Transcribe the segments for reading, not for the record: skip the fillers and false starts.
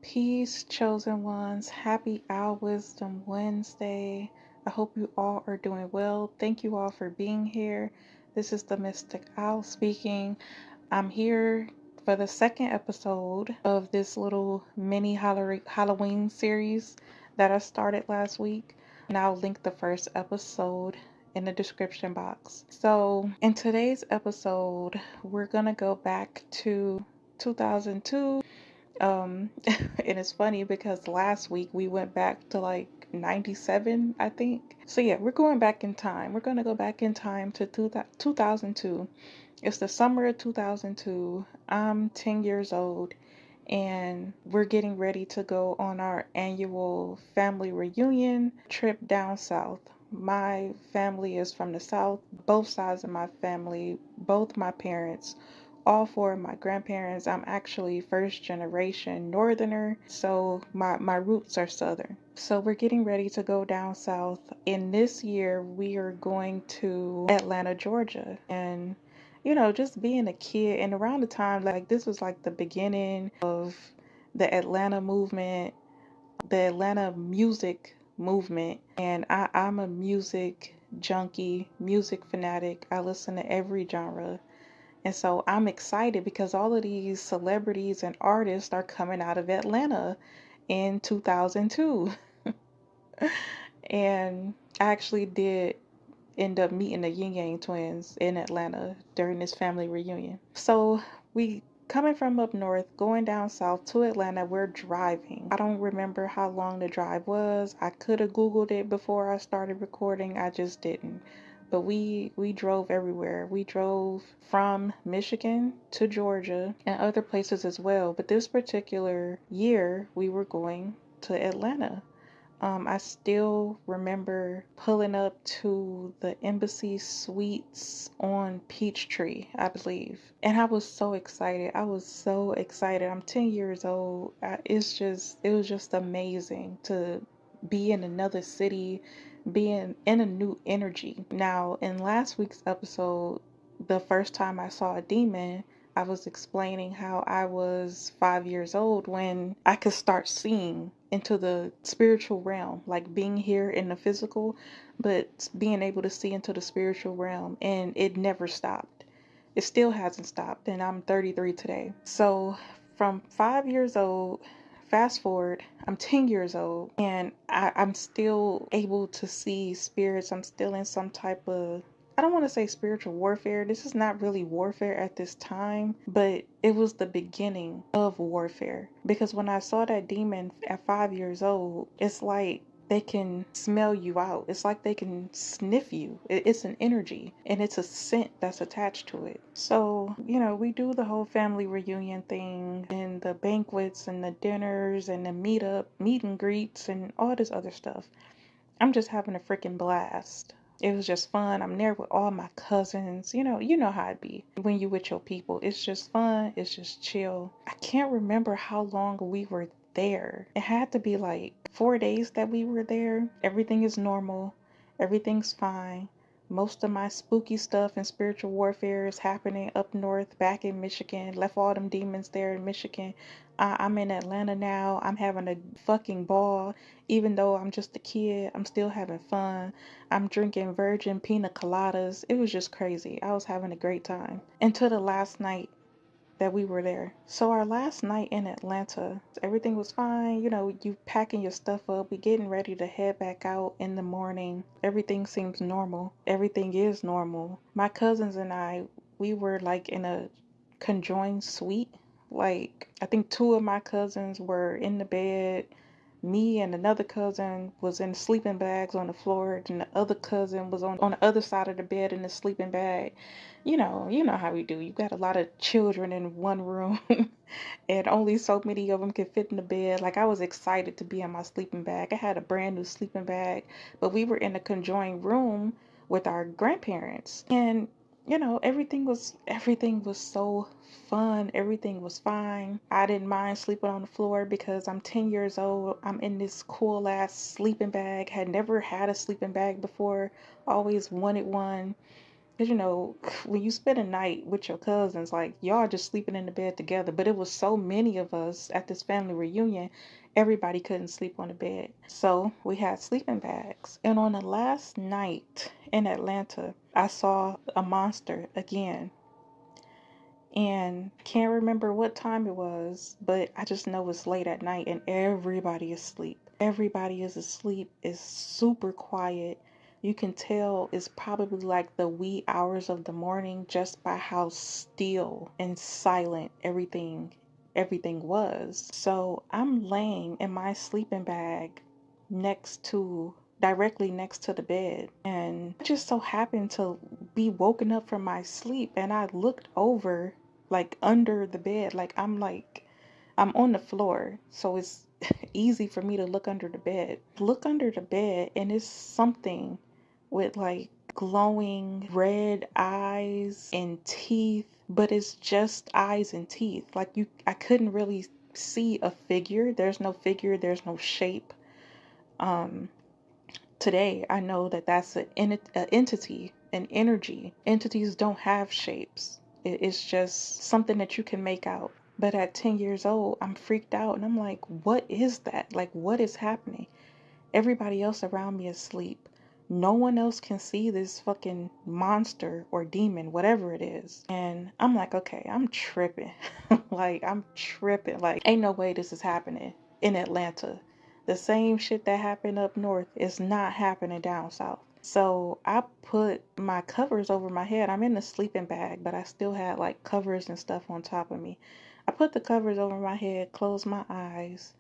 Peace, chosen ones. Happy Owl Wisdom Wednesday. I hope you all are doing well. Thank you all for being here. This is the Mystic Owl speaking. I'm here for the second episode of this little mini Halloween series that I started last week. And I'll link the first episode in the description box. So, in today's episode, we're going to go back to 2002. And it's funny because last week we went back to like 97, I think. So yeah, we're going back in time. We're going to go back in time to 2002. It's the summer of 2002. I'm 10 years old and we're getting ready to go on our annual family reunion trip down south. My family is from the south, both sides of my family, both my parents, all four of my grandparents. I'm actually first generation northerner, so my roots are southern. So we're getting ready to go down south. And this year we are going to Atlanta, Georgia. And just being a kid and around the time, like this was like the beginning of the Atlanta movement, the Atlanta music movement. And I'm a music junkie, music fanatic. I listen to every genre. And so I'm excited because all of these celebrities and artists are coming out of Atlanta in 2002. And I actually did end up meeting the Yin Yang twins in Atlanta during this family reunion. So we coming from up north, going down south to Atlanta, we're driving. I don't remember how long the drive was. I could have Googled it before I started recording. I just didn't. But we drove everywhere. We drove from Michigan to Georgia and other places as well. But this particular year, we were going to Atlanta. I still remember pulling up to the Embassy Suites on Peachtree, I believe. And I was so excited. I was so excited. I'm 10 years old. It was just amazing to be in another city, being in a new energy. Now, in last week's episode, the first time I saw a demon, I was explaining how I was 5 years old when I could start seeing into the spiritual realm, like being here in the physical, but being able to see into the spiritual realm. And it never stopped. It still hasn't stopped. And I'm 33 today. So from 5 years old, fast forward, I'm 10 years old and I'm still able to see spirits. I'm still in some type of, I don't want to say spiritual warfare. This is not really warfare at this time, but it was the beginning of warfare. Because when I saw that demon at 5 years old, it's like they can smell you out. It's like they can sniff you. It's an energy and it's a scent that's attached to it. So, we do the whole family reunion thing and the banquets and the dinners and the meet and greets and all this other stuff. I'm just having a freaking blast. It was just fun. I'm there with all my cousins. You know how it be when you with your people. It's just fun. It's just chill. I can't remember how long we were there. It had to be like 4 days that we were there. Everything is normal. Everything's fine. Most of my spooky stuff and spiritual warfare is happening up north, back in Michigan. Left all them demons there in Michigan. I'm in Atlanta now. I'm having a fucking ball. Even though I'm just a kid, I'm still having fun. I'm drinking virgin pina coladas. It was just crazy. I was having a great time. Until the last night that we were there. So our last night in Atlanta, everything was fine. You packing your stuff up. We getting ready to head back out in the morning. Everything seems normal. Everything is normal. My cousins and I, we were like in a conjoined suite. Like, I think two of my cousins were in the bed. Me and another cousin was in sleeping bags on the floor, and the other cousin was on the other side of the bed in the sleeping bag. You know how we do. You got a lot of children in one room, and only so many of them can fit in the bed. Like, I was excited to be in my sleeping bag. I had a brand new sleeping bag, but we were in a conjoined room with our grandparents, and everything was so fun. Everything was fine. I didn't mind sleeping on the floor because I'm 10 years old. I'm in this cool ass sleeping bag. Had never had a sleeping bag before. Always wanted one. Because, when you spend a night with your cousins, like, y'all just sleeping in the bed together. But it was so many of us at this family reunion, everybody couldn't sleep on the bed. So we had sleeping bags. And on the last night in Atlanta, I saw a monster again. And can't remember what time it was, but I just know it's late at night and everybody is asleep. Everybody is asleep. It's super quiet. You can tell it's probably like the wee hours of the morning just by how still and silent everything was. So I'm laying in my sleeping bag directly next to the bed, and I just so happened to be woken up from my sleep, and I looked over, like, under the bed. I'm on the floor, so it's easy for me to look under the bed. Look under the bed, and it's something with like glowing red eyes and teeth, but it's just eyes and teeth. I couldn't really see a figure. There's no figure, there's no shape. Today I know that that's an entity, an energy. Entities don't have shapes. It's just something that you can make out. But at 10 years old, I'm freaked out and I'm like, what is that? Like, what is happening? Everybody else around me is asleep. No one else can see this fucking monster or demon, whatever it is. And I'm like, okay, I'm tripping. Like, I'm tripping. Like, ain't no way this is happening in Atlanta. The same shit that happened up north is not happening down south. So I put my covers over my head. I'm in the sleeping bag, but I still had like covers and stuff on top of me. I put the covers over my head, closed my eyes,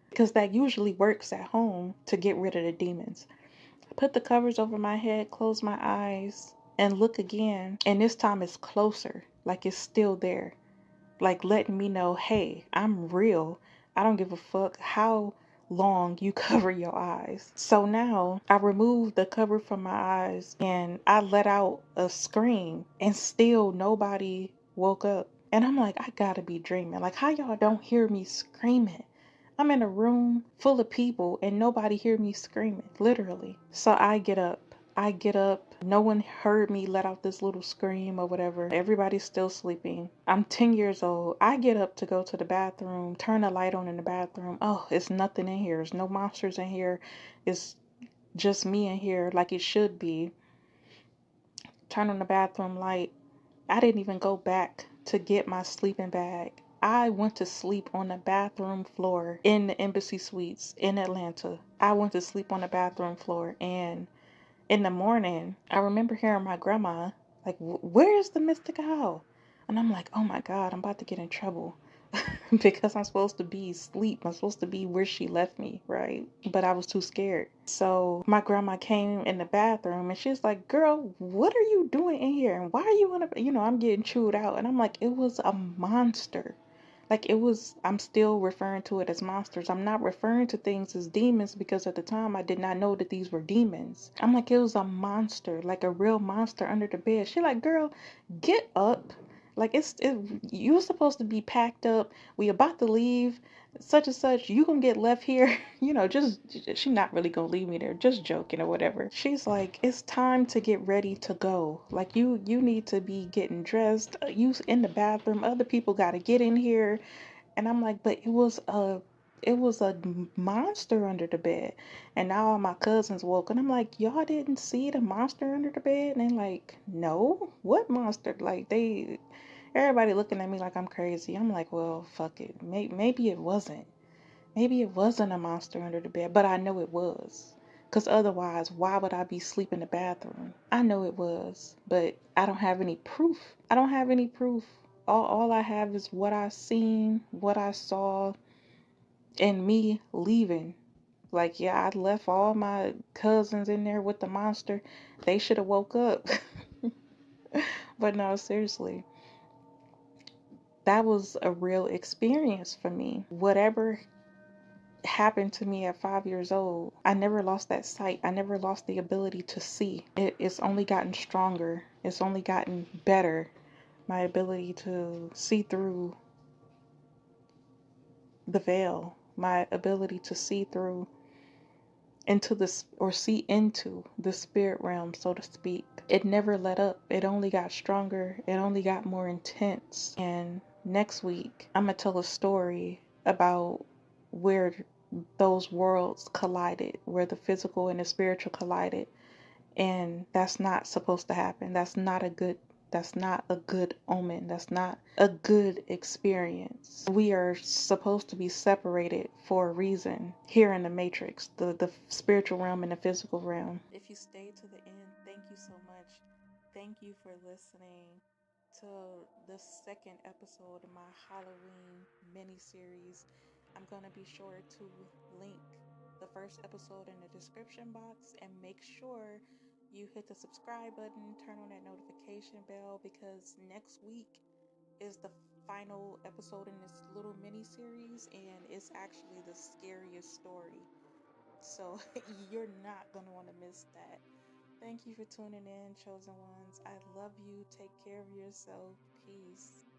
because that usually works at home to get rid of the demons. I put the covers over my head, close my eyes, and look again. And this time it's closer, like it's still there, like letting me know, hey, I'm real. I don't give a fuck how long you cover your eyes. So now I removed the cover from my eyes and I let out a scream, and still nobody woke up. And I'm like, I gotta be dreaming. Like, how y'all don't hear me screaming? I'm in a room full of people and nobody hear me screaming, literally. So I get up. I get up. No one heard me let out this little scream or whatever. Everybody's still sleeping. I'm 10 years old. I get up to go to the bathroom, turn the light on in the bathroom. Oh, it's nothing in here. There's no monsters in here. It's just me in here like it should be. Turn on the bathroom light. I didn't even go back to get my sleeping bag. I went to sleep on the bathroom floor in the Embassy Suites in Atlanta. I went to sleep on the bathroom floor, and in the morning, I remember hearing my grandma like, "Where's the Mystic Owl?" And I'm like, "Oh my God, I'm about to get in trouble." Because I'm supposed to be asleep. I'm supposed to be where she left me, right? But I was too scared. So my grandma came in the bathroom and she's like, "Girl, what are you doing in here? And why are you I'm getting chewed out." And I'm like, it was a monster. Like, I'm still referring to it as monsters. I'm not referring to things as demons because at the time I did not know that these were demons. I'm like, it was a monster, like a real monster under the bed. She like, "Girl, get up. Like, you were supposed to be packed up. We about to leave, such and such. You gonna get left here." Just, she not really gonna leave me there, just joking or whatever. She's like, "It's time to get ready to go. Like, you need to be getting dressed. You in the bathroom. Other people gotta get in here." And I'm like, "But it was a monster under the bed." And now all my cousins woke, and I'm like, "Y'all didn't see the monster under the bed?" And they're like, "No, what monster?" Like, everybody looking at me like I'm crazy. I'm like, well, fuck it. Maybe it wasn't. Maybe it wasn't a monster under the bed, but I know it was. Because otherwise, why would I be sleeping in the bathroom? I know it was, but I don't have any proof. I don't have any proof. All I have is what I seen, what I saw, and me leaving. Like, yeah, I left all my cousins in there with the monster. They should have woke up. But no, seriously. That was a real experience for me. Whatever happened to me at 5 years old, I never lost that sight. I never lost the ability to see. It's only gotten stronger. It's only gotten better. My ability to see through the veil, my ability to see through into this, or see into the spirit realm, so to speak. it never let up. It only got stronger. It only got more intense. And next week, I'm going to tell a story about where those worlds collided, where the physical and the spiritual collided. And that's not supposed to happen. That's not a good omen. That's not a good experience. We are supposed to be separated for a reason here in the matrix, the spiritual realm and the physical realm. If you stay to the end, thank you so much. Thank you for listening to the second episode of my Halloween mini series. I'm going to be sure to link the first episode in the description box, and make sure you hit the subscribe button, turn on that notification bell, because next week is the final episode in this little mini series, and it's actually the scariest story. So you're not going to want to miss that. Thank you for tuning in, chosen ones. I love you. Take care of yourself. Peace.